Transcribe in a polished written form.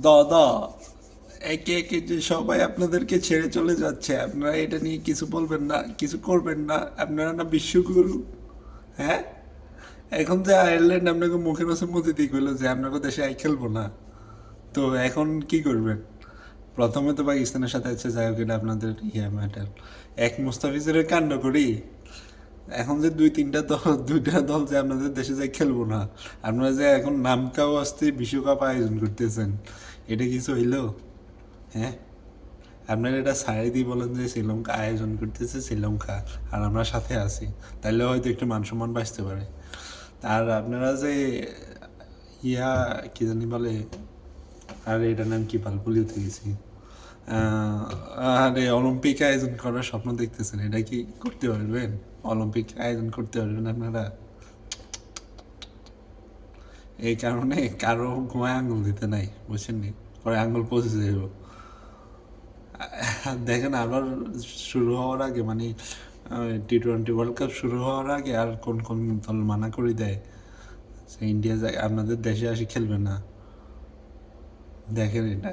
দাদা, একে একে যে সবাই আপনাদেরকে ছেড়ে চলে যাচ্ছে, আপনারা এটা নিয়ে কিছু বলবেন না, কিছু করবেন না? আপনারা না বিশ্বগুরু, হ্যাঁ? এখন যে আয়ারল্যান্ড আপনাকে মুখে রসে মতি দিয়ে কইলো যে আপনাকে দেশে আই খেলবো না, তো এখন কি করবেন? প্রথমে তো পাকিস্তানের সাথে আছে, যাই হোক এটা আপনাদের ম্যাটার। এক মুস্তাফিজের কাণ্ড করি, এখন যে দুইটা দল যে আপনাদের দেশে যাই খেলবো না, আপনারা যে এখন নামকাও আসতে বিশ্বকাপ আয়োজন করতেছেন, এটা কিছু হইলো? হ্যাঁ, আপনারা এটা ছাড়াই দিয়ে বলেন যে শ্রীলঙ্কা আয়োজন করতেছে শ্রীলঙ্কা, আর আমরা সাথে আছি, তাইলে হয়তো একটু মান সম্মান বাঁচতে পারে। আর আপনারা যে ইয়া কি জানি বলে, আর এটার নাম কি পাল ভুলিতে গেছি, আরে অলিম্পিক আয়োজন করার স্বপ্ন দেখতেছেন, এটা কি করতে পারবেন? অলিম্পিক আয়োজন করতে পারবেন আপনারা? এই কারণে কারো ঘুমায় আঙুল দিতে নাই, বুঝছেন নি? পরে আঙুল পচে যাইব। দেখেন আবার শুরু হওয়ার আগে, মানে T20 ওয়ার্ল্ড কাপ শুরু হওয়ার আগে আর কোন কোন দল মানা করে দেয় যে ইন্ডিয়া আপনাদের দেশে আসি খেলবে না। দেখেন এটা।